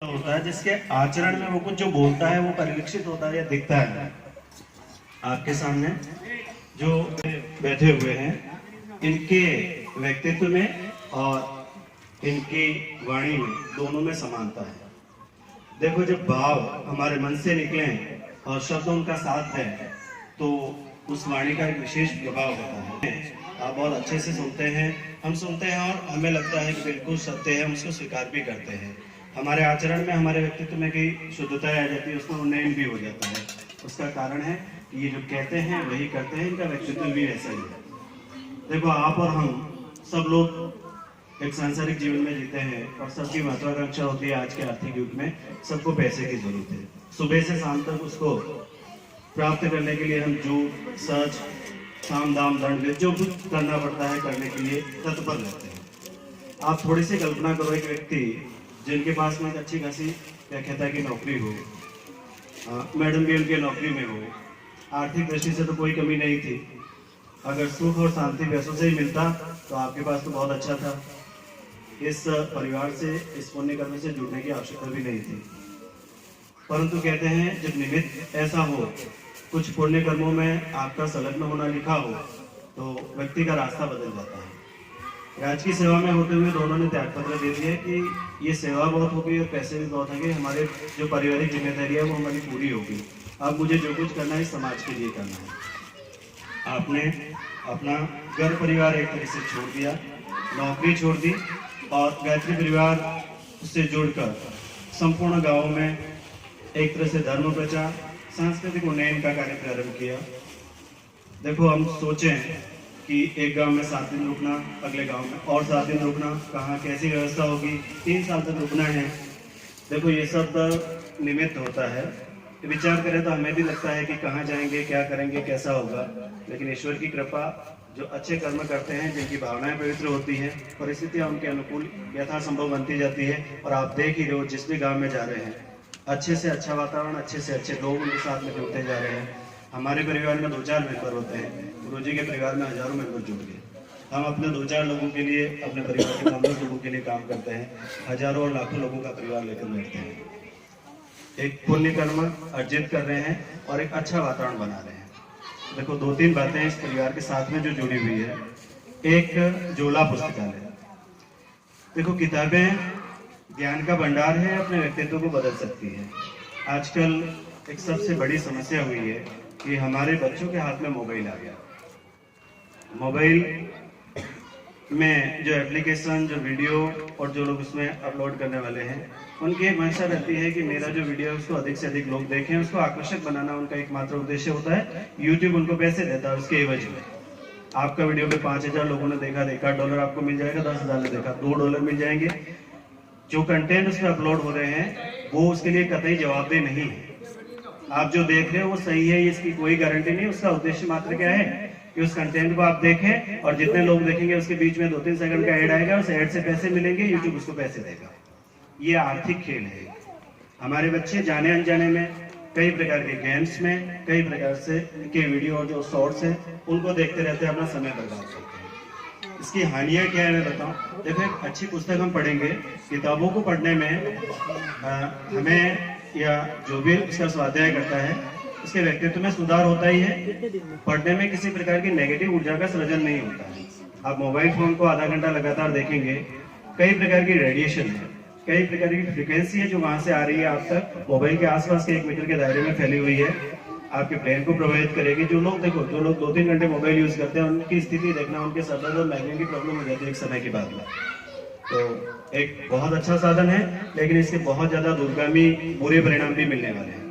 होता है जिसके आचरण में वो कुछ जो बोलता है वो परिलक्षित होता है या दिखता है। आपके सामने जो बैठे हुए हैं इनके व्यक्तित्व में और इनकी वाणी में दोनों में समानता है। देखो, जब भाव हमारे मन से निकले और शब्द उनका साथ है तो उस वाणी का एक विशेष प्रभाव होता है। आप बहुत अच्छे से सुनते हैं, हम सुनते हैं और हमें लगता है कि बिल्कुल सत्य है, हम उसको स्वीकार भी करते हैं। हमारे आचरण में, हमारे व्यक्तित्व में कई शुद्धता आ जाती है, उसमें उन्नयन भी हो जाता है। उसका कारण है कि ये जो कहते हैं वही करते हैं, इनका व्यक्तित्व भी वैसा ही है। देखो, आप और हम सब लोग एक सांसारिक जीवन में जीते हैं और सबकी महत्वाकांक्षा होती है आज के आर्थिक युग में, सबको पैसे की जरूरत है। सुबह से शाम तक उसको प्राप्त करने के लिए हम झूठ, सच, साम दाम दंड जो कुछ करना पड़ता है करने के लिए तत्पर रहते हैं। आप थोड़ी सी कल्पना करो, एक व्यक्ति जिनके पास में एक अच्छी खासी व्याख्याता की नौकरी हो, मैडम भी उनकी नौकरी में हो, आर्थिक दृष्टि से तो कोई कमी नहीं थी, अगर सुख और शांति पैसों से ही मिलता तो आपके पास तो बहुत अच्छा था। इस परिवार से, इस पुण्य कर्म से जुड़ने की आवश्यकता भी नहीं थी। परंतु कहते हैं जब निमित्त ऐसा हो, कुछ पुण्य कर्मों में आपका संलग्न होना लिखा हो तो व्यक्ति का रास्ता बदल जाता है। राज की सेवा में होते हुए दोनों ने त्याग पत्र दे दिया कि ये सेवा बहुत हो गई और पैसे भी बहुत होंगे, हमारे जो पारिवारिक जिम्मेदारी है वो हमारी पूरी होगी, अब मुझे जो कुछ करना है समाज के लिए करना है। आपने अपना घर परिवार एक तरह से छोड़ दिया, नौकरी छोड़ दी और गायत्री परिवार से जुड़कर संपूर्ण गाँव में एक तरह से धर्म प्रचार, सांस्कृतिक उन्नयन का कार्य प्रारंभ किया। देखो, हम सोचें कि एक गांव में 7 दिन रुकना, अगले गांव में और 7 दिन रुकना, कहाँ कैसी व्यवस्था होगी, 3 साल तक रुकना है। देखो, ये सब निमित्त होता है। विचार करें तो हमें भी लगता है कि कहाँ जाएंगे, क्या करेंगे, कैसा होगा, लेकिन ईश्वर की कृपा, जो अच्छे कर्म करते हैं, जिनकी भावनाएं पवित्र होती हैं, परिस्थितियाँ उनके अनुकूल यथासंभव बनती जाती है। और आप देख ही रहे हो, जिस भी गाँव में जा रहे हैं, अच्छे से अच्छा वातावरण, अच्छे से अच्छे लोग उनके साथ में जुड़ते जा रहे हैं। हमारे परिवार में 2-4 मेंबर होते हैं, गुरुजी के परिवार में हजारों मेंबर जुड़ गए। हम अपने 2-4 लोगों के लिए, अपने परिवार के 15 लोगों के लिए काम करते हैं, हजारों और लाखों लोगों का परिवार लेकर बैठते हैं। एक पुण्य कर्म अर्जित कर रहे हैं और एक अच्छा वातावरण बना रहे हैं। देखो, 2-3 बातें इस परिवार के साथ में जो जुड़ी हुई है। एक जोला पुस्तकालय। देखो, किताबें ज्ञान का भंडार है, अपने व्यक्तित्व को बदल सकती है। आजकल एक सबसे बड़ी समस्या हुई है कि हमारे बच्चों के हाथ में मोबाइल आ गया। मोबाइल में जो एप्लीकेशन, जो वीडियो और जो लोग उसमें अपलोड करने वाले हैं, उनकी एक मंशा रहती है कि मेरा जो वीडियो है उसको अधिक से अधिक लोग देखें, उसको आकर्षक बनाना उनका एकमात्र उद्देश्य होता है। यूट्यूब उनको पैसे देता है उसके एवज में। आपका वीडियो पे 5000 लोगों ने देखा, $1 आपको मिल जाएगा, 10,000 ने देखा, $2 मिल जाएंगे। जो कंटेंट उसमें अपलोड हो रहे हैं वो उसके लिए कतई जवाबदेह नहीं है। आप जो देख रहे हो वो सही है, इसकी कोई गारंटी नहीं। उसका उद्देश्य मात्र क्या है कि उस कंटेंट को आप देखें और जितने लोग देखेंगे उसके बीच में 2-3 सेकंड का ऐड आएगा, उस ऐड से पैसे मिलेंगे, यूट्यूब उसको पैसे देगा। ये आर्थिक खेल है। हमारे बच्चे जाने अनजाने में कई प्रकार के गेम्स में, कई प्रकार से के वीडियो और जो शॉर्ट्स हैं उनको देखते रहते हैं, अपना समय बर्बाद करते हैं। इसकी हानियां क्या है मैं बताऊं। देखो, एक अच्छी पुस्तक हम पढ़ेंगे, किताबों को पढ़ने में हमें या जो भी उसका स्वाध्याय करता है उसके व्यक्तित्व में सुधार होता ही है। पढ़ने में किसी प्रकार की नेगेटिव ऊर्जा का सृजन नहीं होता है। आप मोबाइल फोन को आधा घंटा लगातार देखेंगे, कई प्रकार की रेडिएशन है, कई प्रकार की फ्रिक्वेंसी है जो वहां से आ रही है आप तक, मोबाइल के आसपास के 1 मीटर के दायरे में फैली हुई है, आपके ब्रेन को प्रभावित करेगी। जो लोग, देखो, जो लोग 2-3 घंटे मोबाइल यूज करते हैं उनकी स्थिति देखना, उनके सर दर्द और माइग्रेन की प्रॉब्लम हो जाती है एक समय के बाद में। तो एक बहुत अच्छा साधन है, लेकिन इसके बहुत ज्यादा दूरगामी बुरे परिणाम भी मिलने वाले हैं।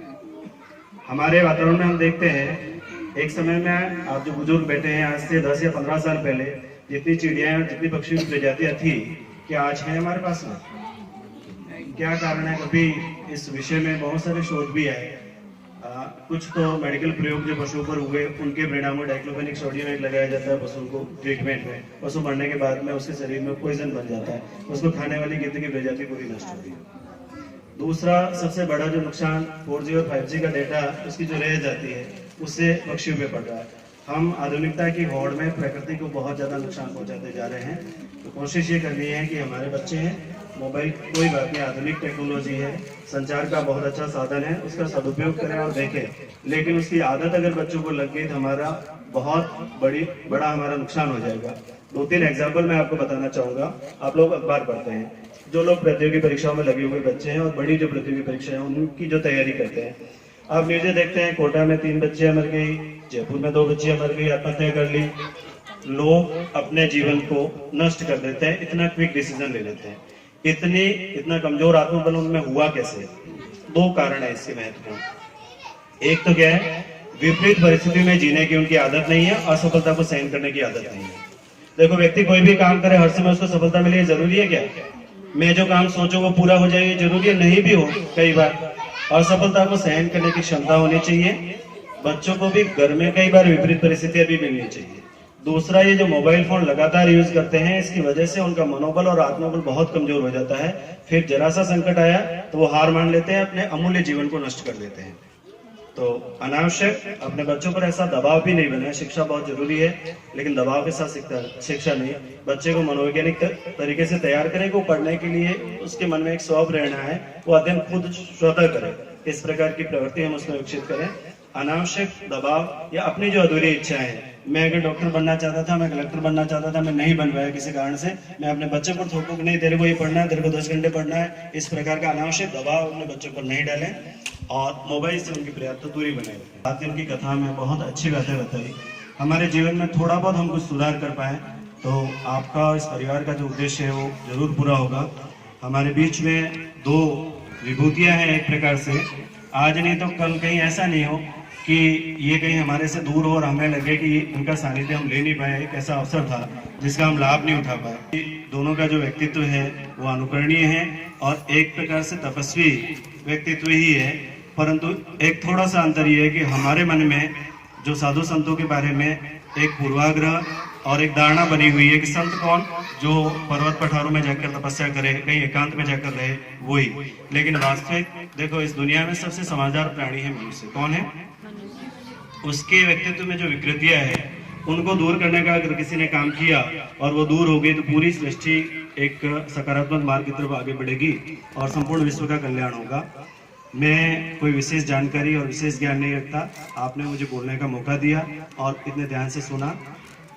हमारे वातावरण में हम देखते हैं, एक समय में आप जो बुजुर्ग बैठे हैं, आज से 10 या 15 साल पहले जितनी चिड़िया और जितनी पक्षियों की प्रजातियां थी, क्या आज है हमारे पास में? क्या कारण है? कभी इस विषय में बहुत सारे शोध भी आए। कुछ तो मेडिकल प्रयोग जो पशुओं पर हुए उनके परिणामों डाइक्लोफेनिक सोडियम एक लगाया जाता है पशुओं को ट्रीटमेंट में, पशु मरने के बाद में उसके शरीर में पॉइजन बन जाता है, उसको खाने वाली गिद्ध की प्रजाति पूरी नष्ट होती है। दूसरा सबसे बड़ा जो नुकसान 4G और 5G का डेटा उसकी जो रह जाती है उससे पक्षियों पे पड़ रहा है। हम आधुनिकता की होड़ में प्रकृति को बहुत ज्यादा नुकसान पहुंचाते जा रहे हैं। तो कोशिश ये करनी है कि हमारे बच्चे हैं मोबाइल कोई बात नहीं, आधुनिक टेक्नोलॉजी है, संचार का बहुत अच्छा साधन है, उसका सदुपयोग करें और देखें। लेकिन उसकी आदत अगर बच्चों को लग गई तो हमारा बहुत बड़ा हमारा नुकसान हो जाएगा। 2-3 एग्जाम्पल मैं आपको बताना चाहूंगा। आप लोग अखबार पढ़ते हैं, जो लोग प्रतियोगी परीक्षाओं में लगे हुए बच्चे हैं और बड़ी जो प्रतियोगी परीक्षा है उनकी जो तैयारी करते हैं, आप न्यूज़ें देखते हैं, कोटा में 3 बच्चियां मर गई, जयपुर में 2 बच्चियां मर गई, आत्महत्या कर ली। लोग अपने जीवन को नष्ट कर देते हैं, इतना क्विक डिसीजन ले लेते हैं। इतना कमजोर आत्मबल उनमें हुआ कैसे? 2 कारण है इसके महत्वपूर्ण। एक तो क्या है, विपरीत परिस्थिति में जीने की उनकी आदत नहीं है, असफलता को सहन करने की आदत नहीं है। देखो, व्यक्ति कोई भी काम करे हर समय उसको सफलता मिले जरूरी है क्या? मैं जो काम सोचूं वो पूरा हो जाए जरूरी है? नहीं भी हो। कई बार असफलता को सहन करने की क्षमता होनी चाहिए। बच्चों को भी घर में कई बार विपरीत परिस्थितियां भी मिलनी चाहिए। दूसरा, ये जो मोबाइल फोन लगातार यूज करते हैं, इसकी वजह से उनका मनोबल और आत्मबल बहुत कमजोर हो जाता है। फिर जरा सा संकट आया तो वो हार मान लेते हैं, अपने अमूल्य जीवन को नष्ट कर देते हैं। तो अनावश्यक अपने बच्चों पर ऐसा दबाव भी नहीं बनाए। शिक्षा बहुत जरूरी है, लेकिन दबाव के साथ शिक्षा नहीं। बच्चे को मनोवैज्ञानिक तरीके से तैयार करें को पढ़ने के लिए, उसके मन में एक शौक रहना है, वो अध्ययन खुद स्वतः करे। इस प्रकार की प्रवृत्ति हम उसमें विकसित करें। अनावश्यक दबाव या अपनी जो अधूरी इच्छा है, मैं अगर डॉक्टर बनना चाहता था, मैं कलेक्टर बनना चाहता था, मैं नहीं बन पाया किसी कारण से, मैं अपने बच्चे पर थोपूं कि नहीं तेरे को ये पढ़ना है, तेरे को 10 घंटे पढ़ना है। इस प्रकार का अनावश्यक दबाव अपने बच्चों पर नहीं डालें और मोबाइल से उनकी पर्याप्त दूरी बनाए रखें। बात उनकी कथा में बहुत अच्छी बातें बताई। हमारे जीवन में थोड़ा बहुत हम कुछ सुधार कर पाए तो आपका और इस परिवार का जो उद्देश्य है वो जरूर पूरा होगा। हमारे बीच में 2 विभूतियां हैं एक प्रकार से। आज नहीं तो कल कहीं ऐसा नहीं हो कि ये कहीं हमारे से दूर हो और हमें लगे कि इनका सानिध्य हम ले नहीं पाए। एक ऐसा अवसर था जिसका हम लाभ नहीं उठा पाए। दोनों का जो व्यक्तित्व है वो अनुकरणीय है और एक प्रकार से तपस्वी व्यक्तित्व ही है, परंतु एक थोड़ा सा अंतर ये है कि हमारे मन में जो साधु संतों के बारे में एक पूर्वाग्रह और एक धारणा बनी हुई है कि संत कौन, जो पर्वत पठारों में जाकर तपस्या करे, कहीं एकांत में जाकर रहे, वही। लेकिन वास्तविक देखो, इस दुनिया में सबसे समझदार प्राणी है मनुष्य। कौन है? उसके व्यक्तित्व में जो विकृतियां है उनको दूर करने का अगर किसी ने काम किया और वो दूर हो गई तो पूरी सृष्टि एक सकारात्मक मार्ग की तरफ आगे बढ़ेगी और संपूर्ण विश्व का कल्याण होगा। मैं कोई विशेष जानकारी और विशेष ज्ञान नहीं रखता, आपने मुझे बोलने का मौका दिया और इतने ध्यान से सुना।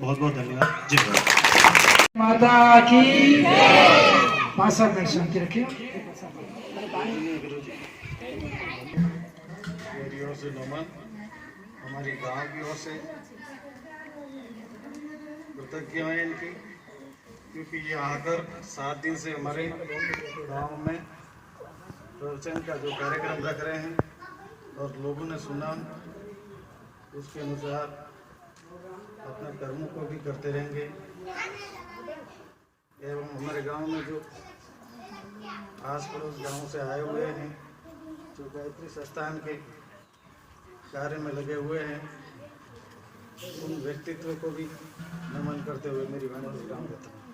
बहुत बहुत धन्यवाद। जय हिंद। माता की पासा में शांति रखिए। मेरी ओर से नमन, हमारी गांव की ओर से कृतज्ञताएं इनकी, क्योंकि ये आकर 7 दिन से हमारे गांव में प्रवचन का जो कार्यक्रम रख रहे हैं और लोगों ने सुना, उसके अनुसार अपने कर्मों को भी करते रहेंगे। एवं हमारे गांव में जो आस पड़ोस गाँव से आए हुए हैं, जो गायत्री संस्थान के कार्य में लगे हुए हैं, उन व्यक्तित्व को भी नमन करते हुए मेरी वाणी विराम देता हूँ।